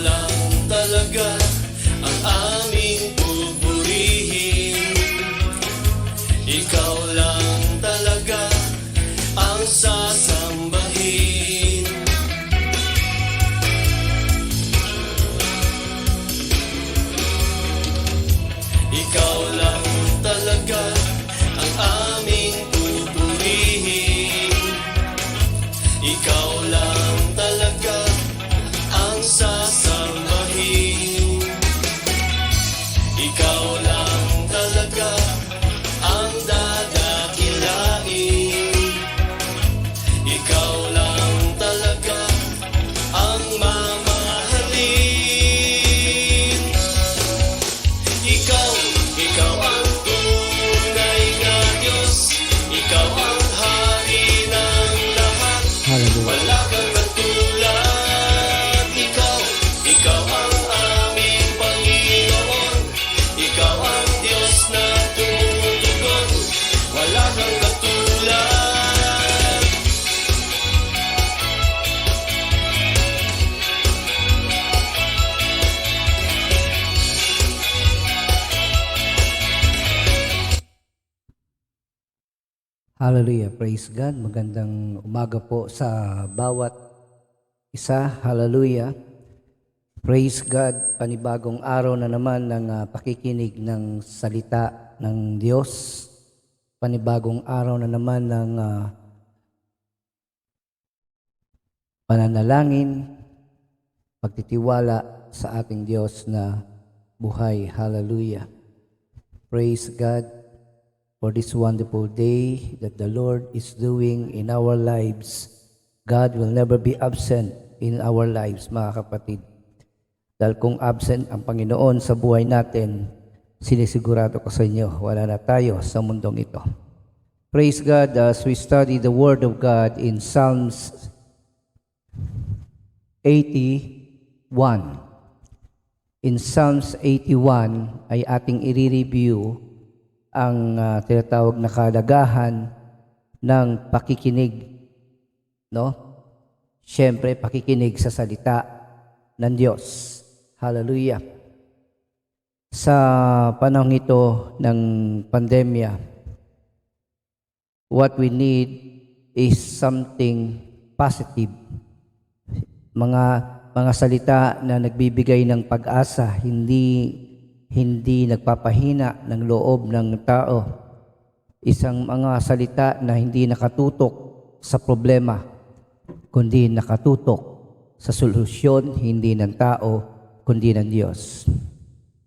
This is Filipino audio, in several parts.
lang talaga ang aming pupurihin. Ikaw lang talaga ang sasambahin. Ikaw lang talaga ang aming pupurihin. Ikaw lang talaga ang sasambahin. Ikaw lang talaga ang dadakilain. Ikaw lang talaga ang mamahalin. Ikaw ang tunay na Diyos. Ikaw ang hari ng lahat. Hallelujah. Wala kang katulad. Ikaw ang aming Panginoon. Ikaw ang Diyos na tumutugon. Wala kang katulad. Hallelujah. Praise God. Magandang umaga po sa bawat isa. Hallelujah. Praise God. Panibagong araw na naman ng pakikinig ng salita ng Diyos. Panibagong araw na naman ng pananalangin, pagtitiwala sa ating Diyos na buhay. Hallelujah. Praise God for this wonderful day that the Lord is doing in our lives. God will never be absent in our lives, mga kapatid. Dahil kung absent ang Panginoon sa buhay natin, sinisigurado ko sa inyo, wala na tayo sa mundong ito. Praise God as we study the Word of God in Psalms 81. In Psalms 81 ay ating i-review ang tinatawag na kalagahan ng pakikinig, no? Siyempre, pakikinig sa salita ng Diyos. Hallelujah. Sa panahon ito ng pandemya, what we need is something positive. Mga salita na nagbibigay ng pag-asa, hindi nagpapahina ng loob ng tao. Isang mga salita na hindi nakatutok sa problema, kundi nakatutok sa solusyon, hindi ng tao, kundi ng Diyos.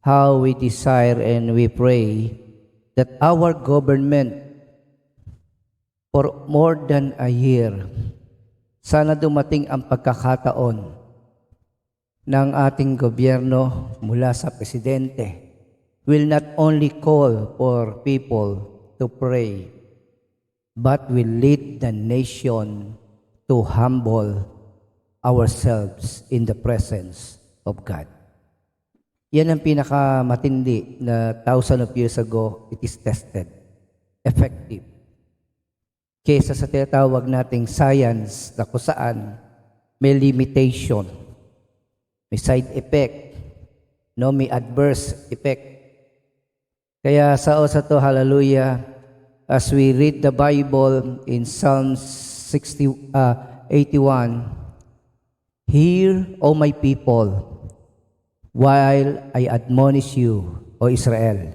How we desire and we pray that our government for more than a year, sana dumating ang pagkakataon ng ating gobyerno mula sa presidente will not only call for people to pray, but will lead the nation to humble ourselves in the presence of God. Yan ang pinakamatindi na thousands of years ago, it is tested, effective. Kesa sa tinatawag nating science na kung saan may limitation, may side effect, no, may adverse effect. Kaya sa to, hallelujah, as we read the Bible in Psalms 81, hear, O my people, while I admonish you, O Israel,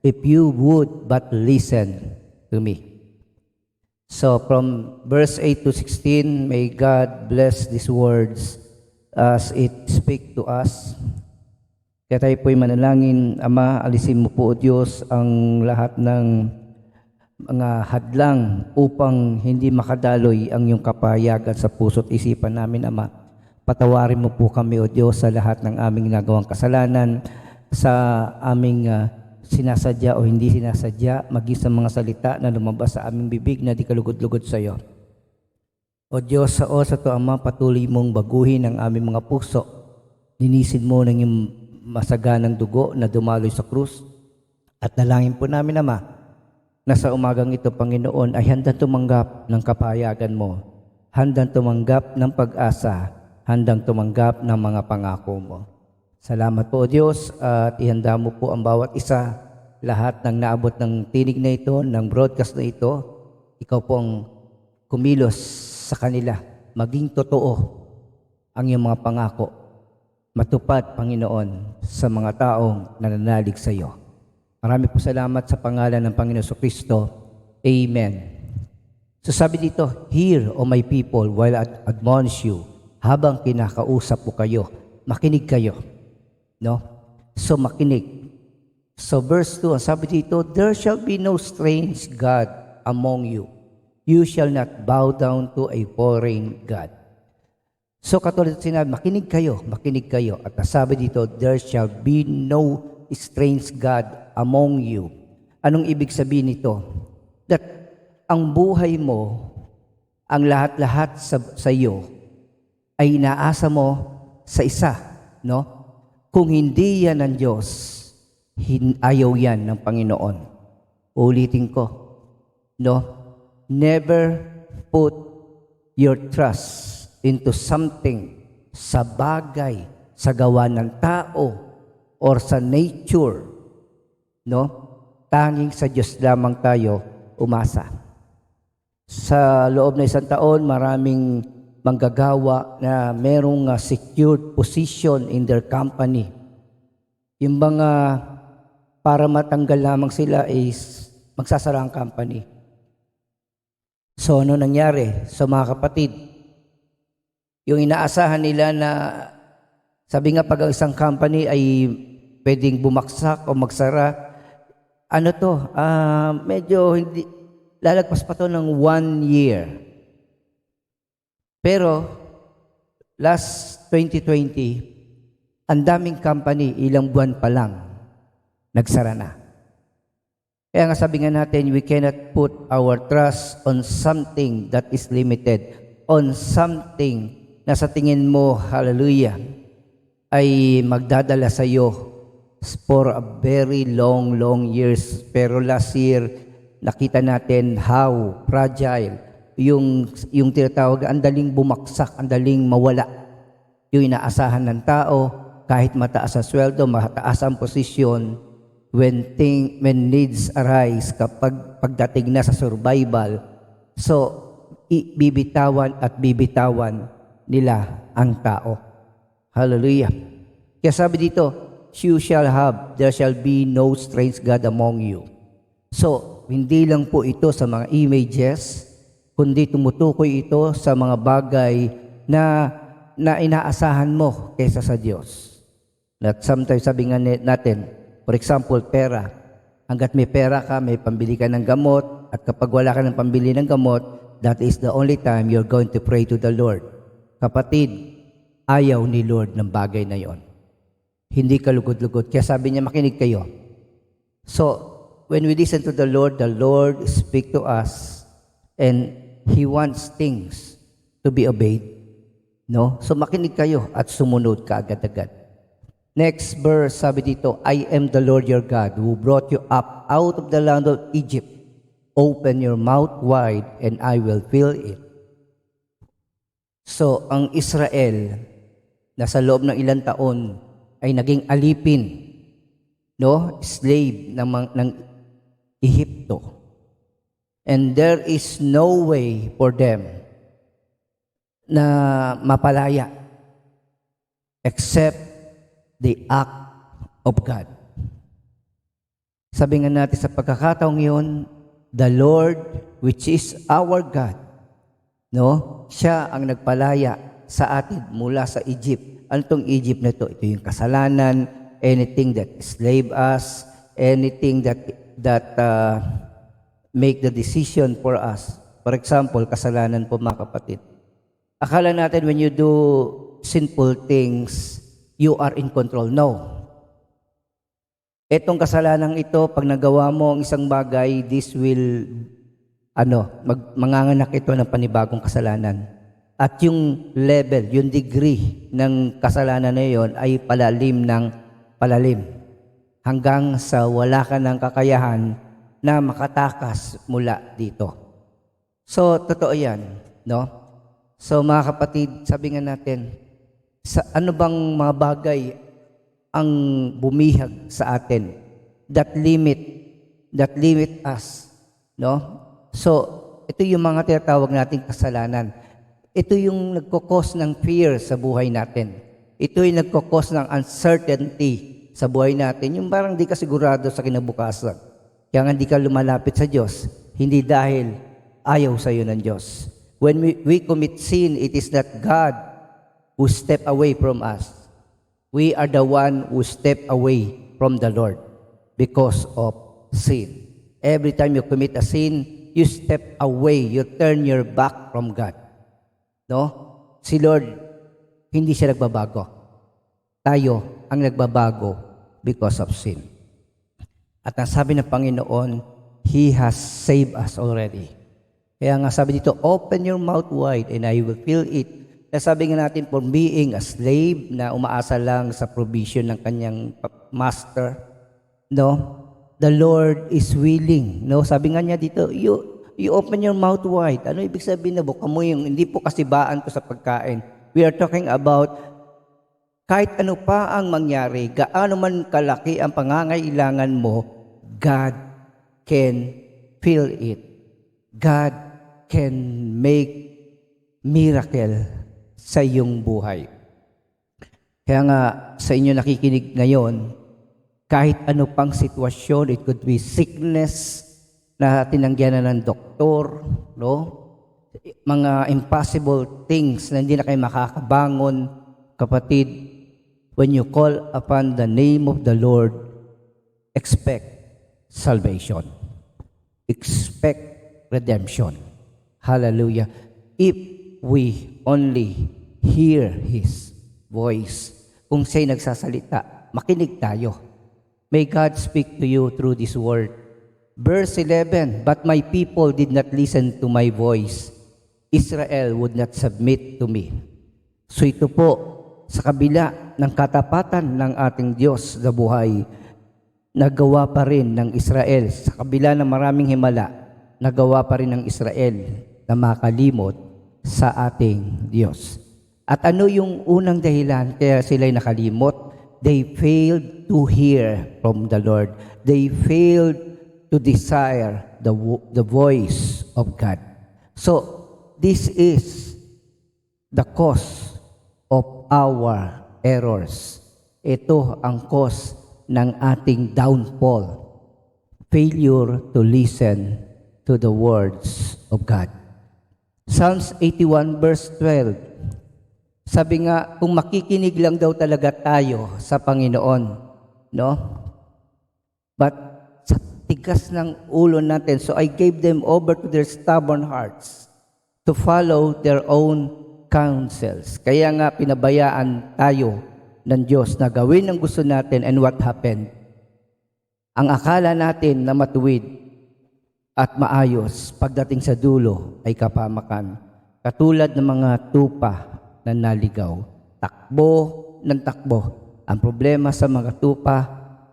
if you would but listen to me. So from verse 8 to 16, may God bless these words as it speak to us. Kaya tayo po'y manalangin. Ama, alisin mo po, O Diyos, ang lahat ng mga hadlang upang hindi makadaloy ang iyong kapayagan sa puso't isipan namin, Ama. Patawarin mo po kami, O Diyos, sa lahat ng aming nagawang kasalanan, sa aming sinasadya o hindi sinasadya, maging sa mga salita na lumabas sa aming bibig na di kalugod-lugod sa iyo. O Diyos, sa to, Ama, patuloy mong baguhin ang aming mga puso. Linisin mo ng iyong masaganang dugo na dumaloy sa krus. At nalangin po namin, Ama, na sa umagang ito, Panginoon, ay handang tumanggap ng kapayagan mo, handang tumanggap ng pag-asa handang tumanggap ng mga pangako mo. Salamat po, Diyos, at ihanda mo po ang bawat isa, lahat ng naabot ng tinig na ito, ng broadcast na ito. Ikaw po ang kumilos sa kanila, maging totoo ang iyong mga pangako. Matupad, Panginoon, sa mga taong nananalig sa iyo. Marami po salamat sa pangalan ng Panginoon Kristo. Amen. So sabi dito, hear, O my people, while I admonish you. Habang kinakausap po kayo, makinig kayo. No? So makinig. So verse 2, ang sabi dito, there shall be no strange God among you. You shall not bow down to a foreign God. So katulad sinabi, makinig kayo. At sabi dito, there shall be no strange God among you. Anong ibig sabihin nito? That ang buhay mo, ang lahat-lahat sa iyo, ay inaasa mo sa isa, no? Kung hindi yan ng Diyos, ayaw yan ng Panginoon. Ulitin ko, no? Never put your trust into something, sa bagay, sa gawa ng tao, or sa nature, no? Tanging sa Diyos lamang tayo umasa. Sa loob ng isang taon, maraming manggagawa na merong secured position in their company. Yung mga para matanggal lamang sila is magsasara ang company. So ano nangyari sa mga kapatid? Yung inaasahan nila na sabi nga pag ang isang company ay pwedeng bumaksak o magsara, medyo hindi, lalagpas pa to ng 1 year. Pero, last 2020, ang daming company, ilang buwan pa lang, nagsara na. Kaya nga sabi nga natin, we cannot put our trust on something that is limited, on something na sa tingin mo, hallelujah, ay magdadala sa iyo for a very long years. Pero last year, nakita natin how fragile yung tinatawag, ang daling bumaksak, ang daling mawala. Yung inaasahan ng tao, kahit mataas ang sweldo, mataas ang posisyon, when needs arise, kapag pagdating na sa survival, so bibitawan nila ang tao. Hallelujah. Kaya sabi dito, there shall be no strange God among you. So, hindi lang po ito sa mga images, kundi tumutukoy ito sa mga bagay na inaasahan mo kaysa sa Diyos. At sometimes sabi nga natin, for example, pera. Hanggat may pera ka, may pambili ka ng gamot, at kapag wala ka ng pambili ng gamot, that is the only time you're going to pray to the Lord. Kapatid, ayaw ni Lord ng bagay na yon. Hindi ka lugod-lugod. Kaya sabi niya, makinig kayo. So, when we listen to the Lord speak to us, and He wants things to be obeyed. No? So makinig kayo at sumunod ka agad-agad. Next verse, sabi dito, I am the Lord your God who brought you up out of the land of Egypt. Open your mouth wide and I will fill it. So, ang Israel, nasa loob ng ilang taon, ay naging alipin, no? Slave ng Ehipto. And there is no way for them na mapalaya except the act of God. Sabi nga natin sa pagkakataong yun, the Lord, which is our God, no? Siya ang nagpalaya sa atin mula sa Egypt. Ano itong Egypt na ito? Ito yung kasalanan, anything that slave us, anything that make the decision for us. For example, kasalanan po mga kapatid. Akala natin when you do sinful things, you are in control. No. Etong kasalanan ito, pag nagawa mo ang isang bagay, this will, manganganak ito ng panibagong kasalanan. At yung level, yung degree ng kasalanan na yon ay palalim ng palalim. Hanggang sa wala ka ng kakayahan na makatakas mula dito. So, totoo yan, no? So, mga kapatid, sabi nga natin, Sa ano bang mga bagay ang bumihag sa atin that limit us, no? So, ito yung mga tinatawag nating kasalanan. Ito yung nagkukos ng fear sa buhay natin. Ito yung nagkukos ng uncertainty sa buhay natin. Yung parang di ka sigurado sa kinabukasan. Kaya nga di ka lumalapit sa Diyos. Hindi dahil ayaw sa iyo ng Diyos. When we commit sin, it is not God who step away from us. We are the one who step away from the Lord because of sin. Every time you commit a sin, you step away, you turn your back from God. No? Si Lord, hindi siya nagbabago. Tayo ang nagbabago because of sin. At ang sabi ng Panginoon, He has saved us already. Kaya nga sabi dito, open your mouth wide and I will fill it. Kaya sabi nga natin, for being a slave na umaasa lang sa provision ng kanyang master, no? The Lord is willing. No? Sabi nga niya dito, you open your mouth wide. Ano ibig sabihin na buka mo yung, hindi po kasibaan ko sa pagkain. We are talking about kahit ano pa ang mangyari, gaano man kalaki ang pangangailangan mo, God can fill it. God can make miracle sa iyong buhay. Kaya nga sa inyo nakikinig ngayon, kahit ano pang sitwasyon, it could be sickness na tinanggihan na ng doktor, no? Mga impossible things na hindi na kayo makakabangon, kapatid, when you call upon the name of the Lord, expect salvation. Expect redemption. Hallelujah. If we only hear His voice, kung siya'y nagsasalita, makinig tayo. May God speak to you through this word. Verse 11, but my people did not listen to my voice. Israel would not submit to me. So ito po, sa kabila ng katapatan ng ating Diyos sa buhay, nagawa pa rin ng Israel, sa kabila ng maraming himala, nagawa pa rin ng Israel na makalimot sa ating Diyos. At ano yung unang dahilan kaya sila'y nakalimot? They failed to hear from the Lord. They failed to desire the voice of God. So, this is the cause of our errors. Ito ang cause ng ating downfall. Failure to listen to the words of God. Psalms 81 verse 12. Sabi nga, kung makikinig lang daw talaga tayo sa Panginoon, no? But sa tigas ng ulo natin, so I gave them over to their stubborn hearts to follow their own counsels. Kaya nga pinabayaan tayo ng Diyos na gawin ang gusto natin, and what happened? Ang akala natin na matuwid at maayos, pagdating sa dulo ay kapamakan. Katulad ng mga tupa na naligaw. Takbo ng takbo. Ang problema sa mga tupa,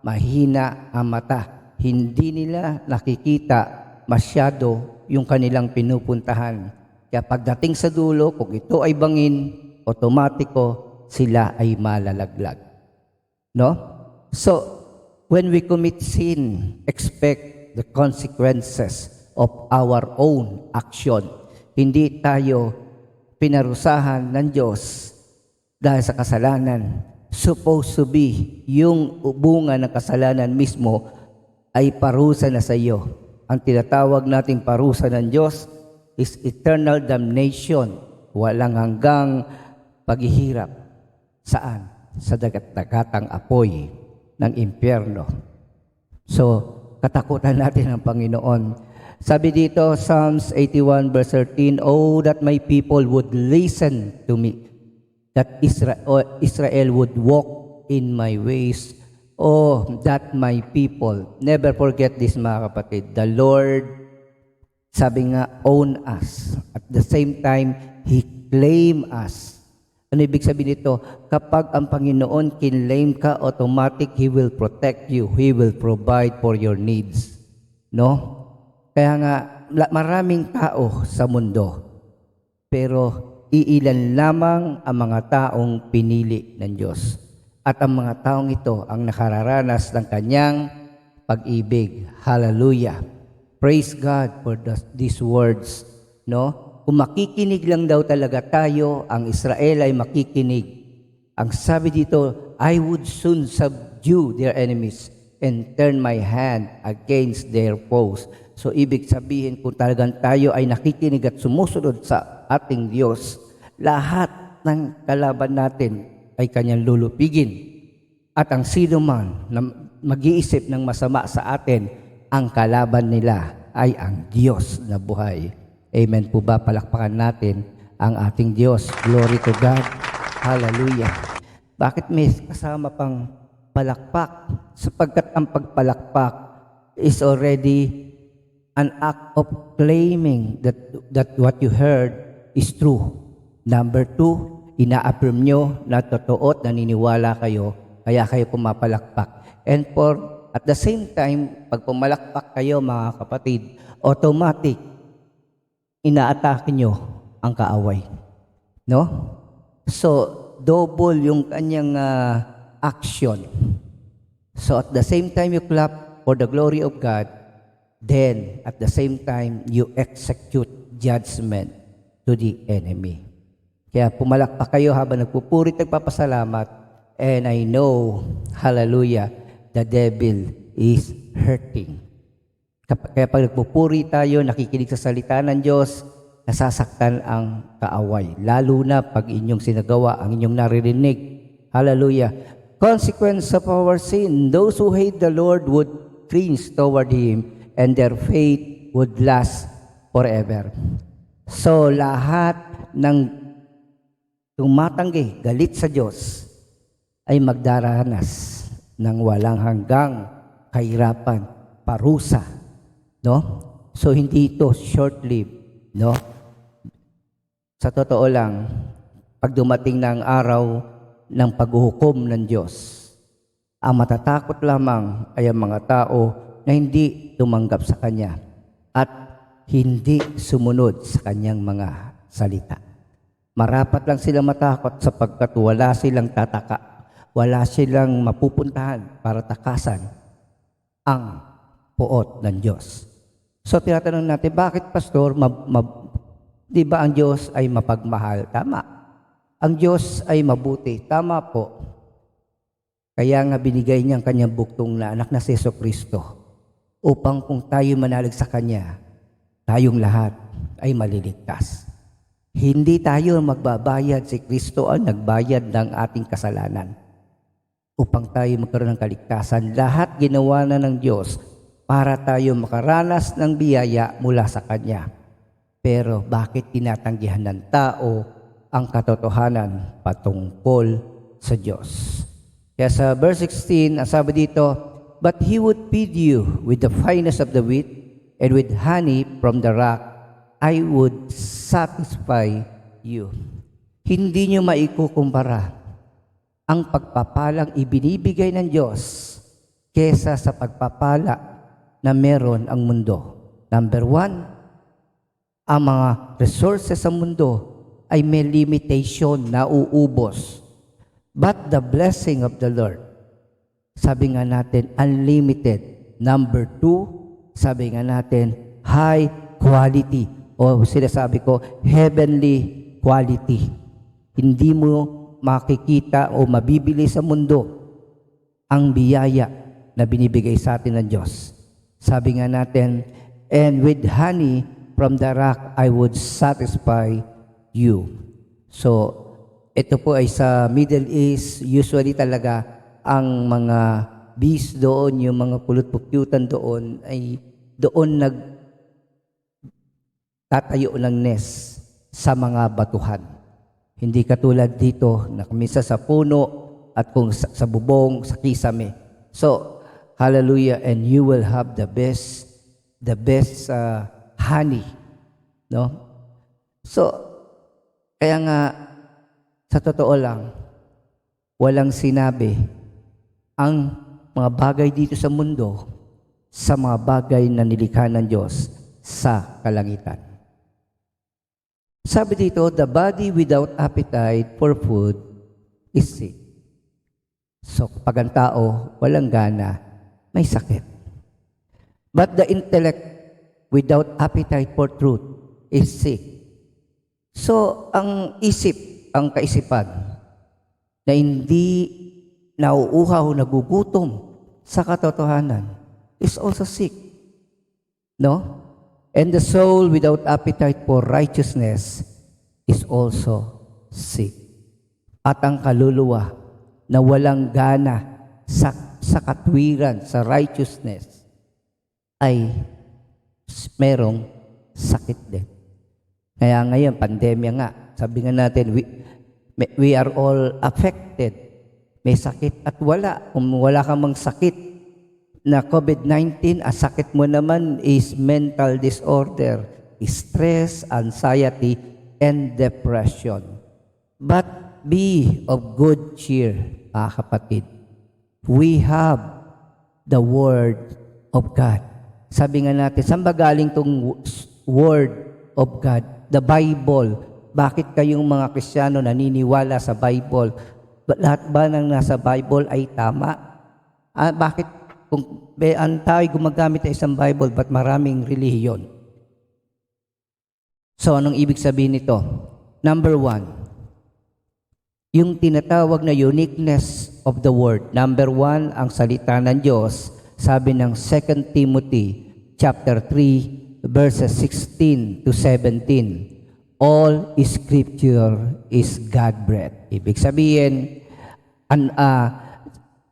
mahina ang mata. Hindi nila nakikita masyado yung kanilang pinupuntahan. Kaya pagdating sa dulo, kung ito ay bangin, otomatiko sila ay malalaglag. No? So, when we commit sin, expect the consequences of our own action. Hindi tayo pinarusahan ng Diyos dahil sa kasalanan. Supposed to be, yung bunga ng kasalanan mismo ay parusa na sa iyo. Ang tinatawag nating parusa ng Diyos is eternal damnation. Walang hanggang paghihirap. Saan? Sa dagat-dagatang apoy ng impyerno. So, katakutan natin ang Panginoon. Sabi dito, Psalms 81 verse 13, oh, that my people would listen to me, that Israel would walk in my ways. Oh, that my people, never forget this mga kapatid, the Lord, sabi nga, own us. At the same time, He claim us. Ano ibig sabihin nito? Kapag ang Panginoon kinlaim ka, automatic He will protect you. He will provide for your needs. No? Kaya nga, maraming tao sa mundo, pero iilan lamang ang mga taong pinili ng Diyos. At ang mga taong ito ang nakararanas ng kanyang pag-ibig. Hallelujah. Praise God for these words. No? Kung makikinig lang daw talaga tayo, ang Israel ay makikinig. Ang sabi dito, I would soon subdue their enemies and turn my hand against their foes. So ibig sabihin, kung talagang tayo ay nakikinig at sumusunod sa ating Diyos, lahat ng kalaban natin ay kanyang lulupigin. At ang sino man na mag-iisip ng masama sa atin, ang kalaban nila ay ang Diyos na buhay. Amen po ba? Palakpakan natin ang ating Diyos. Glory to God. Hallelujah. Bakit may kasama pang palakpak? Sapagkat ang pagpalakpak is already an act of claiming that what you heard is true. Number 2, ina-affirm nyo na totoo at naniniwala kayo, kaya kayo pumapalakpak. And at the same time, pag pumalakpak kayo mga kapatid, automatic, ina-atake nyo ang kaaway. No? So, double yung kanyang action. So, at the same time you clap for the glory of God, then, at the same time, you execute judgment to the enemy. Kaya pumalakpak kayo habang nagpupurit, nagpapasalamat, and I know, hallelujah, the devil is hurting. Kaya pag nagpupuri tayo, nakikinig sa salita ng Diyos, nasasaktan ang kaaway. Lalo na pag inyong sinagawa, ang inyong naririnig. Hallelujah. Consequence of our sin, those who hate the Lord would cringe toward Him, and their faith would last forever. So, lahat ng tumatanggi, galit sa Diyos, ay magdaranas ng walang hanggang kahirapan, parusa. No? So, hindi ito short-lived. No? Sa totoo lang, pag dumating na ang araw ng paghuhukom ng Diyos, ang matatakot lamang ay ang mga tao na hindi tumanggap sa Kanya at hindi sumunod sa Kanyang mga salita. Marapat lang sila matakot sapagkat wala silang wala silang mapupuntahan para takasan ang puot ng Diyos. So tinatanong natin, bakit pastor, di ba ang Diyos ay mapagmahal? Tama. Ang Diyos ay mabuti. Tama po. Kaya nga binigay niya ang kanyang buktong na anak na si Jesucristo upang kung tayo manalig sa Kanya, tayong lahat ay maliligtas. Hindi tayo magbabayad, si Kristo ang nagbayad ng ating kasalanan upang tayo magkaroon ng kaligtasan. Lahat ginawa na ng Diyos para tayo makaranas ng biyaya mula sa Kanya. Pero bakit tinatanggihan ng tao ang katotohanan patungkol sa Diyos? Kaya sa verse 16, ang sabi dito, but He would feed you with the finest of the wheat, and with honey from the rock, I would satisfy you. Hindi nyo maikukumpara ang pagpapalang ibinibigay ng Diyos kesa sa pagpapala na meron ang mundo. Number 1, ang mga resources sa mundo ay may limitation na uubos. But the blessing of the Lord, sabi nga natin, unlimited. Number 2, sabi nga natin, high quality. O sinasabi ko, heavenly quality. Hindi mo makikita o mabibili sa mundo ang biyaya na binibigay sa atin ng Diyos. Sabi nga natin, and with honey from the rock, I would satisfy you. So, ito po ay sa Middle East, usually talaga ang mga bees doon, yung mga pulot-pukyutan doon, ay doon nagtatayo ng nest sa mga batuhan. Hindi katulad dito na kumisa sa puno at kung sa bubong, sa kisame. So, hallelujah, and you will have the best honey. No? So, kaya nga, sa totoo lang, walang sinabi ang mga bagay dito sa mundo sa mga bagay na nilikha ng Diyos sa kalangitan. Sabi dito, the body without appetite for food is sick. So, pag ang tao walang gana, may sakit. But the intellect without appetite for truth is sick. So, ang isip, ang kaisipan, na hindi nauuhaw, nagugutom sa katotohanan, is also sick. No? And the soul without appetite for righteousness is also sick. At ang kaluluwa na walang gana sa katwiran, sa righteousness, ay merong sakit din. Kaya ngayon, pandemya nga, sabi nga natin, we are all affected. May sakit at wala. Kung wala kang mang sakit na COVID-19, ang sakit mo naman is mental disorder, stress, anxiety, and depression. But be of good cheer, kapatid. We have the Word of God. Sabi nga natin, saan ba galing itong Word of God? The Bible. Bakit kayong mga Kristiyano naniniwala sa Bible? Lahat ba ng nasa Bible ay tama? Bakit kung tayo gumagamit ng isang Bible, ba't maraming relihiyon? So, anong ibig sabihin nito? Number 1, yung tinatawag na uniqueness of the Word. Number 1, ang salita ng Diyos, sabi ng 2 Timothy chapter 3, verses 16 to 17. All Scripture is God-breathed. Ibig sabihin,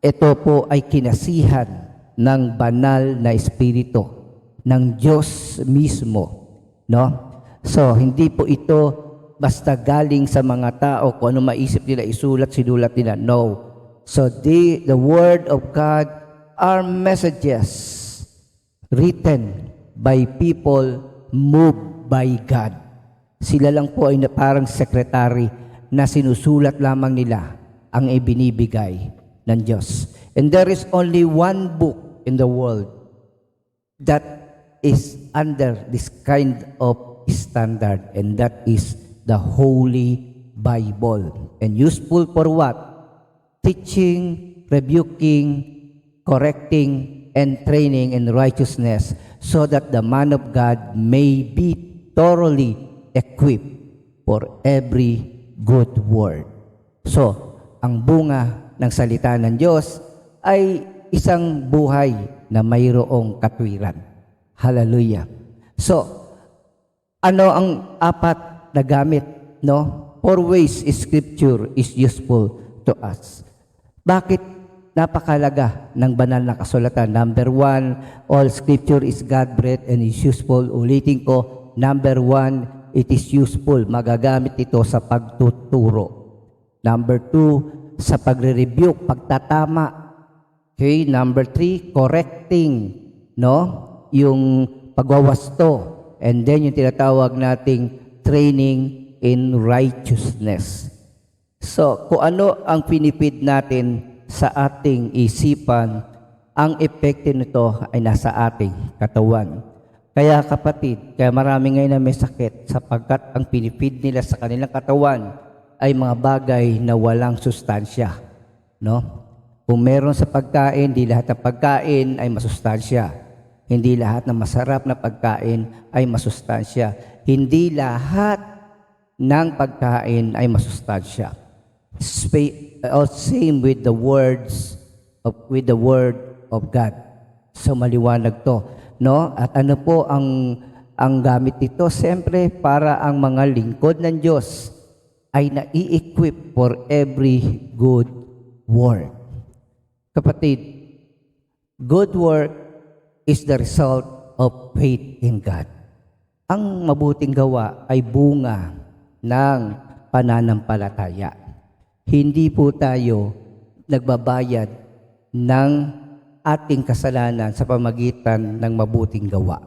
ito po ay kinasihan ng banal na espiritu ng Diyos mismo, no? So, hindi po ito basta galing sa mga tao kung ano maisip nila, sinulat nila. No. So, the Word of God are messages written by people moved by God. Sila lang po ay parang secretary na sinusulat lamang nila ang ibinibigay ng Diyos. And there is only one book in the world that is under this kind of standard, and that is the Holy Bible. And useful for what? Teaching, rebuking, correcting, and training in righteousness, so that the man of God may be thoroughly equipped for every good word. So, ang bunga ng salita ng Diyos ay isang buhay na mayroong katwiran. Hallelujah. So, ano ang apat na gamit, no? 4 ways Scripture is useful to us. Bakit napakalaga ng banal na kasulatan? Number 1, all Scripture is God-breathed and is useful. Ulitin ko, number 1, it is useful. Magagamit ito sa pagtuturo. Number 2, sa pagre-rebuke, pagtatama. Okay, number 3, correcting, no? Yung pagwawasto. And then yung tinatawag nating training in righteousness. So, kung ano ang pinipid natin sa ating isipan, ang epekto nito ay nasa ating katawan. Kaya kapatid, kaya marami ngayon na may sakit sapagkat ang pinipid nila sa kanilang katawan ay mga bagay na walang sustansya, no? Kung meron sa pagkain, hindi lahat ng pagkain ay masustansya. Hindi lahat ng masarap na pagkain ay masustansya. Hindi lahat ng pagkain ay masustansya. Same with the Word of God. So maliwanag to, no? At ano po ang gamit nito? Siyempre para ang mga lingkod ng Diyos ay nai-equip for every good work. Kapatid, good work is the result of faith in God. Ang mabuting gawa ay bunga ng pananampalataya. Hindi po tayo nagbabayad ng ating kasalanan sa pamagitan ng mabuting gawa.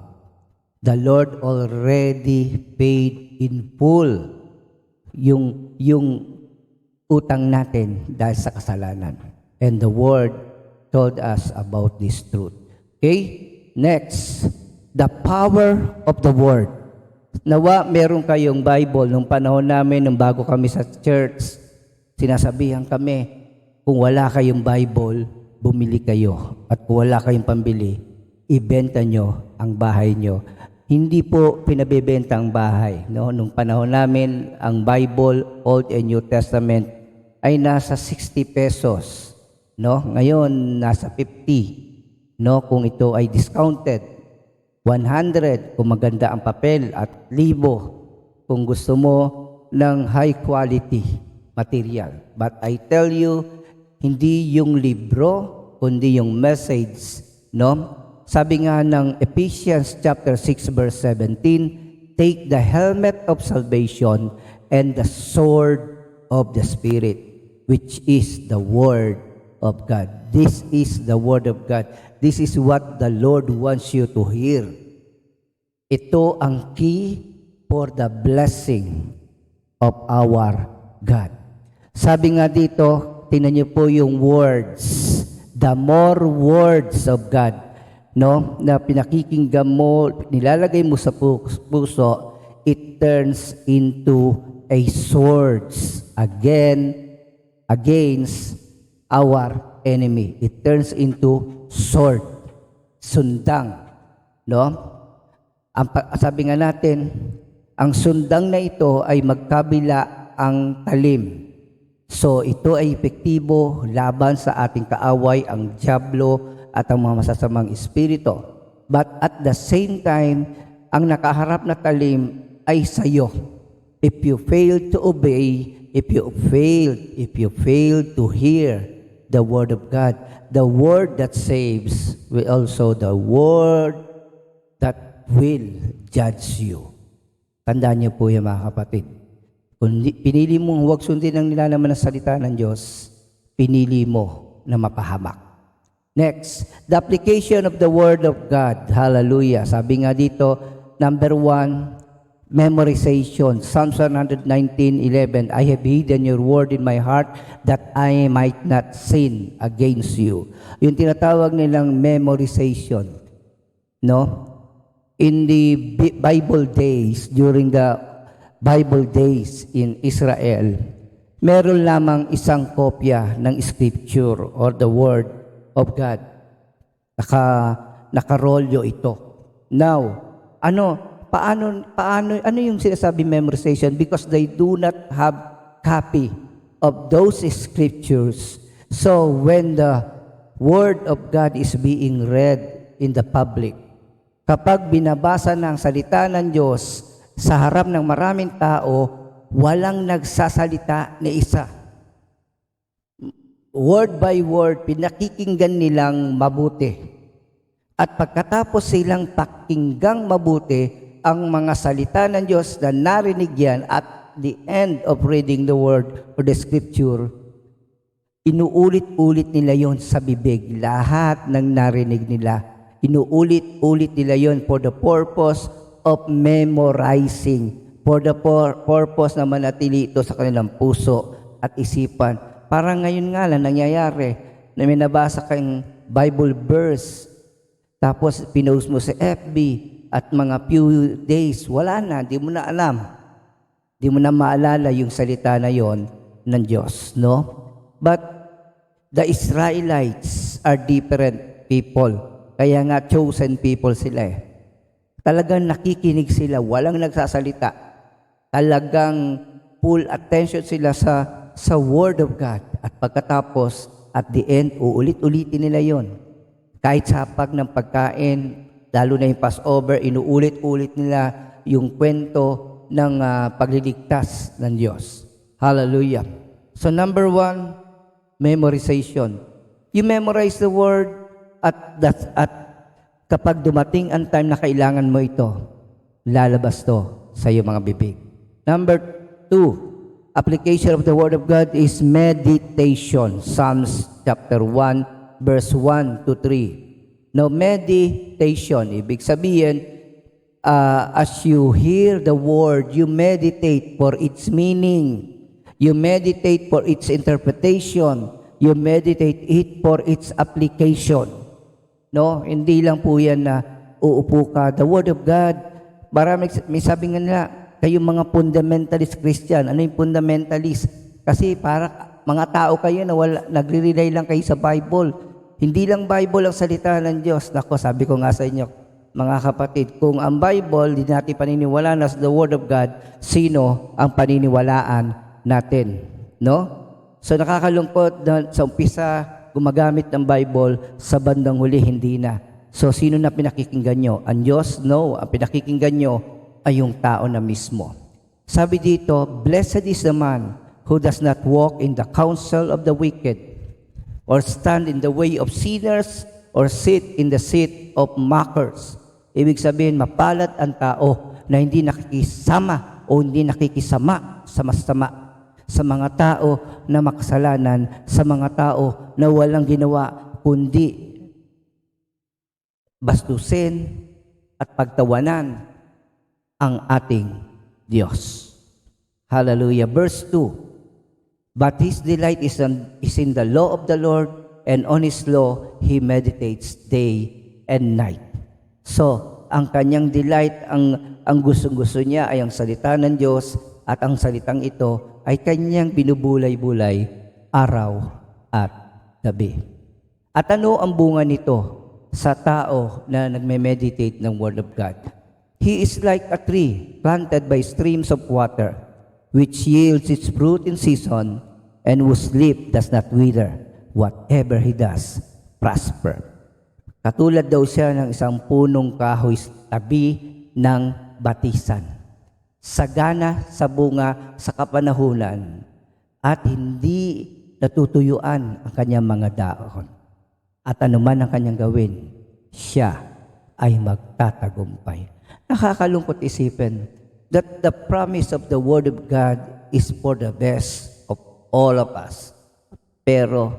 The Lord already paid in full yung utang natin dahil sa kasalanan. And the Word told us about this truth. Okay? Next, the power of the Word. Nawa meron kayong Bible. Nung panahon namin, nung bago kami sa church, sinasabihan kami, kung wala kayong Bible, bumili kayo. At kung wala kayong pambili, ibenta nyo ang bahay nyo. Hindi po pinabebenta ang bahay. No? Nung panahon namin, ang Bible, Old and New Testament, ay nasa 60 pesos. No? Ngayon, nasa 50. No? Kung ito ay discounted. 100 kung maganda ang papel at 1,000 kung gusto mo ng high quality material. But I tell you, hindi yung libro, kundi yung message, no? Sabi nga ng Ephesians chapter 6 verse 17, take the helmet of salvation and the sword of the Spirit, which is the Word of God. This is the Word of God. This is what the Lord wants you to hear. Ito ang key for the blessing of our God. Sabi nga dito, tingnan niyo po yung words. The more words of God, no, na pinakikinggan mo, nilalagay mo sa puso, it turns into a swords against our enemy. It turns into sword, sundang, no? Sabi nga natin, ang sundang na ito ay magkabila ang talim. So ito ay epektibo laban sa ating kaaway, ang dyablo at ang mga masasamang espiritu. But at the same time, ang nakaharap na talim ay sayo. If you fail to obey, if you fail to hear the word of God, the word that saves will also the word that will judge you. Tandaan niyo po yan, mga kapatid. Kung pinili mong huwag sundin ang nilalaman ng salita ng Diyos, pinili mo na mapahamak. Next, the application of the Word of God. Hallelujah. Sabi nga dito, number 1, memorization. Psalms 119:11, I have hidden your word in my heart that I might not sin against you. Yung tinatawag nilang memorization. No? In the Bible days, during the Bible days in Israel, meron lamang isang kopya ng scripture or the word of God. Nakarolyo ito. Now, ano yung sinasabi memorization? Because they do not have copy of those scriptures. So when the word of God is being read in the public, kapag binabasa ng salita ng Diyos sa harap ng maraming tao, walang nagsasalita ni isa. Word by word, pinakikinggan nilang mabuti. At pagkatapos silang pakinggang mabuti ang mga salita ng Diyos na narinig yan at the end of reading the word or the scripture, inuulit-ulit nila yon sa bibig. Lahat ng narinig nila, inuulit-ulit nila yon for the purpose of memorizing, for the purpose na manatili ito sa kanilang puso at isipan. Parang ngayon nga lang nangyayari na may nabasa kang Bible verse, tapos pinost mo sa FB at mga few days, wala na, di mo na alam. Di mo na maalala yung salita na yon ng Diyos, no? But the Israelites are different people. Kaya nga chosen people sila eh. Talagang nakikinig sila, walang nagsasalita. Talagang full attention sila sa Word of God. At pagkatapos, at the end, uulit-ulitin nila yon. Kahit sa hapag ng pagkain, lalo na yung Passover, inuulit-ulit nila yung kwento ng pagliligtas ng Diyos. Hallelujah. So number 1, memorization. You memorize the Word, at kapag dumating ang time na kailangan mo ito, lalabas to sa iyong mga bibig. Number 2, application of the Word of God is meditation. Psalms chapter 1, verse 1 to 3. Now, meditation, ibig sabihin, as you hear the Word, you meditate for its meaning. You meditate for its interpretation. You meditate it for its application. No, hindi lang po yan na uupo ka. The Word of God, Marami, may sabi nga nila, kayong mga fundamentalist Christian. Ano yung fundamentalist? Kasi para mga tao kayo na nagre-rely lang kayo sa Bible. Hindi lang Bible ang salita ng Diyos. Nako, sabi ko nga sa inyo, mga kapatid, kung ang Bible, di natin paniniwalaan as the Word of God, sino ang paniniwalaan natin? No? So nakakalungkot na sa umpisa, gumagamit ng Bible, sa bandang huli, hindi na. So sino na pinakikinggan nyo? Ang Diyos? No. Ang pinakikinggan nyo ay yung tao na mismo. Sabi dito, blessed is the man who does not walk in the counsel of the wicked, or stand in the way of sinners, or sit in the seat of mockers. Ibig sabihin, mapalad ang tao na hindi nakikisama o hindi nakikisama sa masama, sa mga tao na makasalanan, sa mga tao na walang ginawa kundi bastusin at pagtawanan ang ating Diyos. Hallelujah. Verse 2, but his delight is in the law of the Lord, and on his law he meditates day and night. So, ang kanyang delight, ang gusto-gusto niya ay ang salita ng Diyos, at ang salitang ito ay kanyang binubulay-bulay araw at gabi. At ano ang bunga nito sa tao na nagme-meditate ng Word of God? He is like a tree planted by streams of water, which yields its fruit in season, and whose leaf does not wither. Whatever he does, prosper. Katulad daw siya ng isang punong kahoy tabi ng batisan. Sagana sa bunga sa kapanahunan, at hindi natutuyuan ang kanyang mga dahon. At anuman ang kanyang gawin, siya ay magtatagumpay. Nakakalungkot isipin that the promise of the Word of God is for the best of all of us. Pero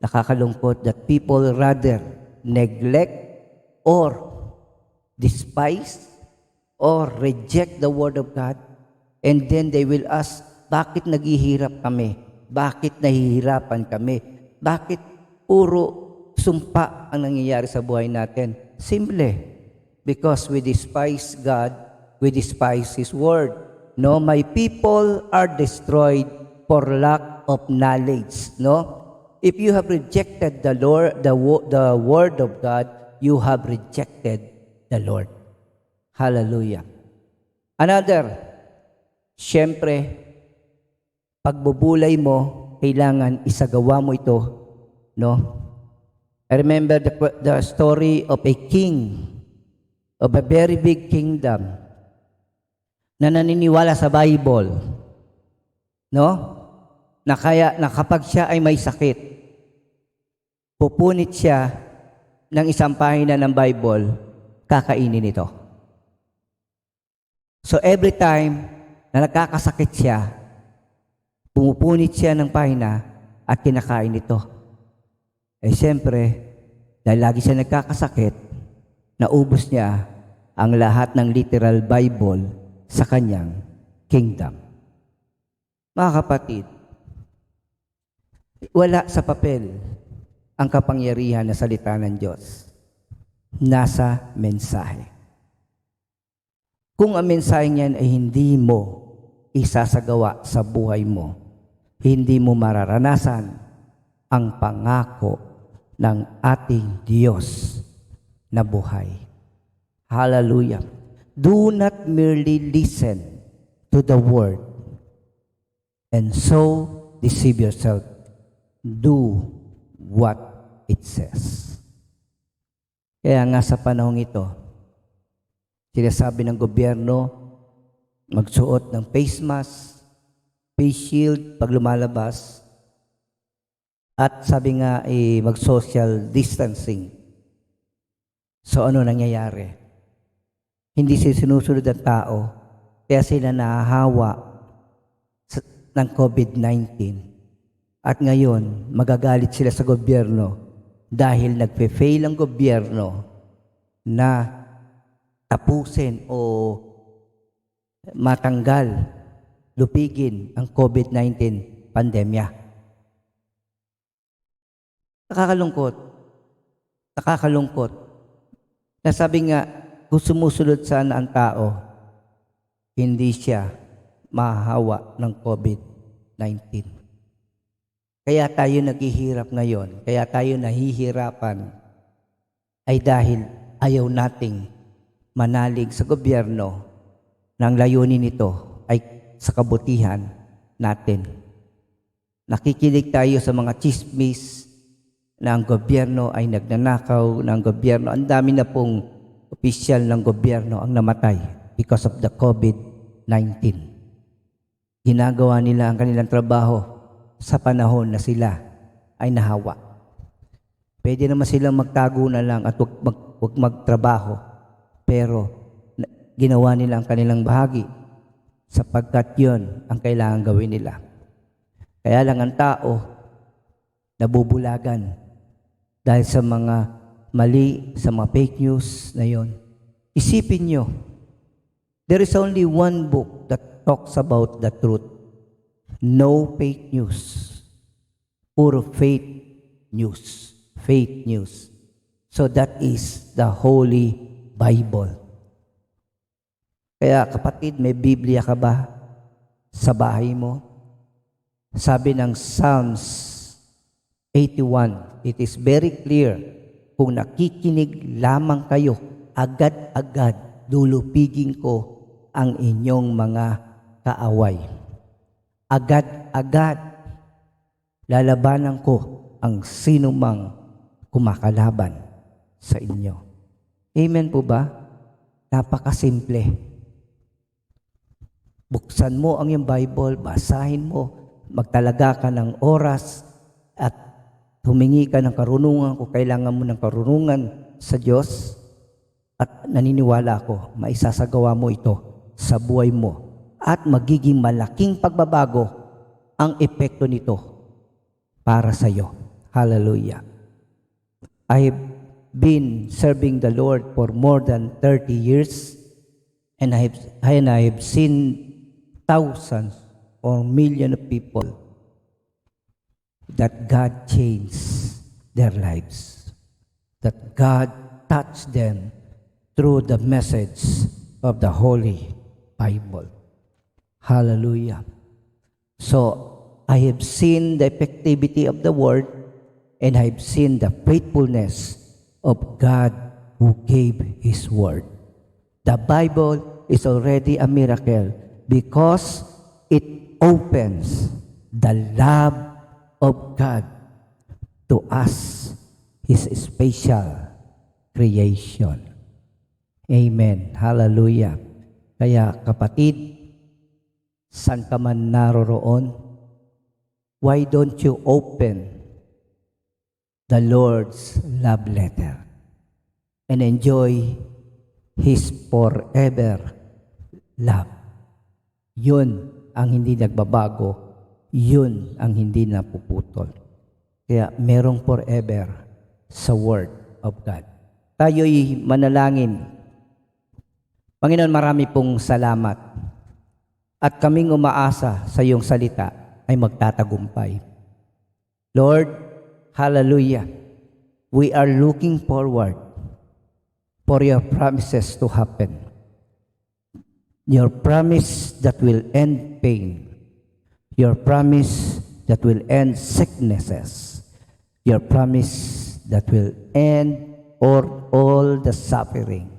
nakakalungkot that people rather neglect or despise or reject the Word of God, and then they will ask, bakit naghihirap kami? Bakit nahihirapan kami? Bakit puro sumpa ang nangyayari sa buhay natin? Simple, because we despise God, we despise His Word. No, my people are destroyed for lack of knowledge. No, if you have rejected the Lord, the Word of God, you have rejected the Lord. Hallelujah. Another, syempre, pagbubulay mo, kailangan isagawa mo ito, no? I remember the story of a king, of a very big kingdom, na naniniwala sa Bible, no? Na kapag siya ay may sakit, pupunit siya ng isang pahina ng Bible, kakainin ito. So every time na nagkakasakit siya, pumupunit siya ng pahina at kinakain ito. Eh siyempre, dahil lagi siya nagkakasakit, naubos niya ang lahat ng literal Bible sa kanyang kingdom. Mga kapatid, wala sa papel ang kapangyarihan na salita ng Diyos. Nasa mensahe. Kung ang mensahe niyan ay hindi mo isasagawa sa buhay mo, hindi mo mararanasan ang pangako ng ating Diyos na buhay. Hallelujah. Do not merely listen to the word and so deceive yourself. Do what it says. Kaya nga sa panahong ito, sinasabi ng gobyerno, magsuot ng face mask, face shield pag lumalabas, at sabi nga mag-social distancing. So ano nangyayari? Hindi sila sinusunod ang tao, kaya sila nahahawa ng COVID-19. At ngayon, magagalit sila sa gobyerno dahil nagpe-fail ang gobyerno na tapusin o matanggal, lupigin ang COVID-19 pandemya. Nakakalungkot. Nasabi nga, kung sumusunod sana ang tao, hindi siya mahahawa ng COVID-19. Kaya tayo naghihirap ngayon, kaya tayo nahihirapan, ay dahil ayaw nating manalig sa gobyerno na ang layunin nito ay sa kabutihan natin. Nakikinig tayo sa mga chismis na ang gobyerno ay nagnanakaw, na ang gobyerno, ang dami na pong opisyal ng gobyerno ang namatay because of the COVID-19. Ginagawa nila ang kanilang trabaho sa panahon na sila ay nahawa. Pwede naman silang magtago na lang at huwag magtrabaho, pero ginawa nila ang kanilang bahagi sapagkat yun ang kailangan gawin nila. Kaya lang ang tao nabubulagan dahil sa mga mali, sa mga fake news na yon. Isipin nyo, there is only one book that talks about the truth. No fake news. Puro faith news. Faith news. So that is the Holy Bible. Kaya kapatid, may Biblia ka ba sa bahay mo? Sabi ng Psalms 81, it is very clear, kung nakikinig lamang kayo, agad-agad lulupigin ko ang inyong mga kaaway. Agad-agad lalabanan ko ang sinumang kumakalaban sa inyo. Amen po ba? Napakasimple. Buksan mo ang iyong Bible, basahin mo, magtalaga ka ng oras at humingi ka ng karunungan kung kailangan mo ng karunungan sa Diyos, at naniniwala ako, maisasagawa mo ito sa buhay mo at magiging malaking pagbabago ang epekto nito para sa iyo. Hallelujah. I've been serving the Lord for more than 30 years and I've seen thousands or millions of people that God changed their lives, that God touched them through the message of the Holy Bible. Hallelujah. So, I have seen the effectivity of the Word, and I have seen the faithfulness of God who gave His Word. The Bible is already a miracle because it opens the love of God to us, His special creation. Amen. Hallelujah. Kaya kapatid, saan ka man naroroon, why don't you open the Lord's love letter and enjoy His forever love? Yun ang hindi nagbabago, yun ang hindi napuputol. Kaya merong forever sa Word of God. Tayo'y manalangin. Panginoon, marami pong salamat at kaming umaasa sa iyong salita ay magtatagumpay. Lord, hallelujah, we are looking forward for your promises to happen. Your promise that will end pain. Your promise that will end sicknesses. Your promise that will end all the suffering.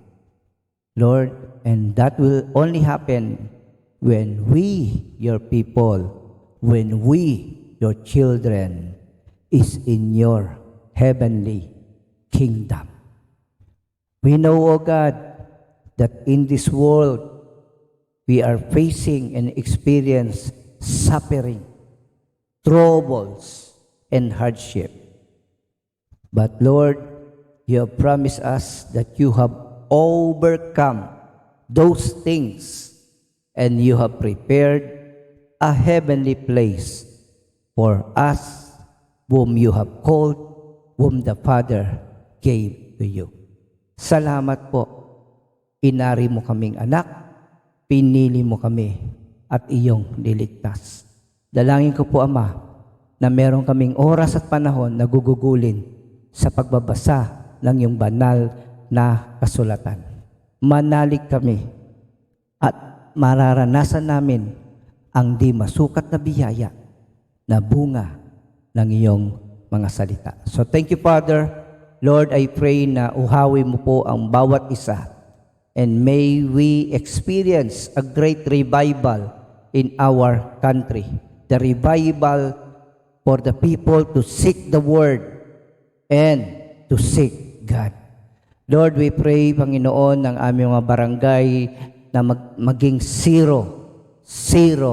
Lord, and that will only happen when we, your people, when we, your children, is in your heavenly kingdom. We know, O God, that in this world, we are facing and experience suffering, troubles, and hardship. But Lord, you have promised us that you have overcome those things and you have prepared a heavenly place for us whom you have called, whom the Father gave to you. Salamat po. Inari mo kaming anak, pinili mo kami at iyong niligtas. Dalangin ko po, Ama, na meron kaming oras at panahon na gugugulin sa pagbabasa ng iyong banal na kasulatan. manalig kami at mararanasan namin ang di masukat na biyaya na bunga ng iyong mga salita. So thank you, Father. Lord, I pray na uhawi mo po ang bawat isa, and may we experience a great revival in our country. The revival for the people to seek the Word and to seek God. Lord, we pray, Panginoon, ng aming mga barangay na maging zero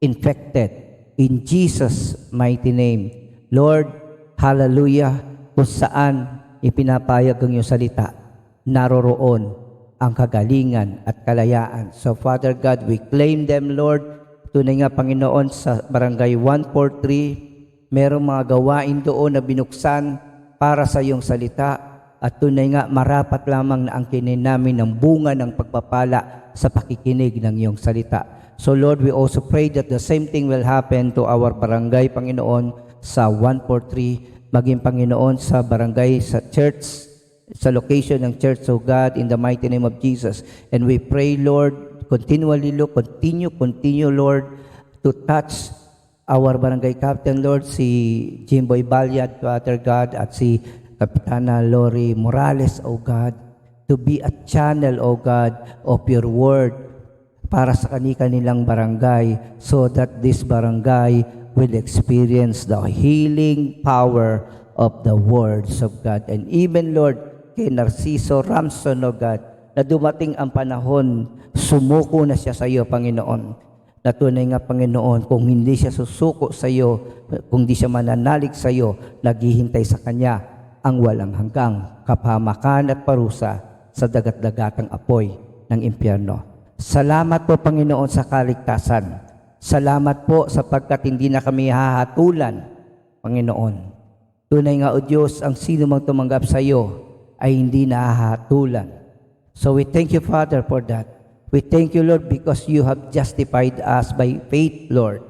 infected. In Jesus' mighty name. Lord, hallelujah, kung saan ipinapayag ang iyong salita, naroroon ang kagalingan at kalayaan. So, Father God, we claim them, Lord. Tunay nga, Panginoon, sa Barangay 143, merong mga gawain doon na binuksan para sa iyong salita. At tunay nga, marapat lamang na angkinin namin ng bunga ng pagpapala sa pakikinig ng iyong salita. So, Lord, we also pray that the same thing will happen to our barangay, Panginoon, sa 143, maging, Panginoon, sa barangay, sa church, sa location ng church, so God, in the mighty name of Jesus. And we pray, Lord, continually, Lord, continue, Lord, to touch our barangay captain, Lord, si Jimboy Balyad, Father God, at si Kapitana Lori Morales, O God, to be a channel, O God, of your word para sa kanilang barangay, so that this barangay will experience the healing power of the words of God. And even, Lord, kay Narciso Ramson, O God, na dumating ang panahon, sumuko na siya sa iyo, Panginoon. Na tunay nga, Panginoon, kung hindi siya susuko sa iyo, kung hindi siya mananalig sa iyo, naghihintay sa kanya ang walang hanggang kapahamakan at parusa sa dagat-dagatang apoy ng impyerno. Salamat po, Panginoon, sa kaligtasan. Salamat po sapagkat hindi na kami hahatulan, Panginoon. Tunay nga, O Diyos, ang sino mang tumanggap sa iyo ay hindi nahahatulan. So we thank you, Father, for that. We thank you, Lord, because you have justified us by faith, Lord.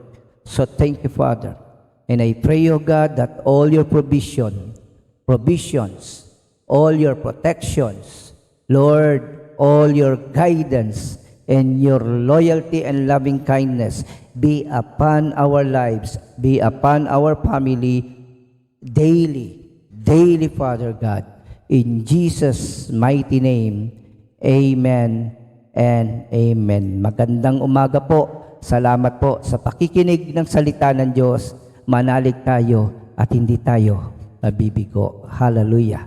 So thank you, Father. And I pray, O God, that all your provisions, all your protections, Lord, all your guidance, and your loyalty and loving kindness be upon our lives, be upon our family, daily, Father God. In Jesus' mighty name, amen and amen. Magandang umaga po. Salamat po sa pakikinig ng salita ng Diyos. Manalig tayo at hindi tayo nabibigo. Hallelujah.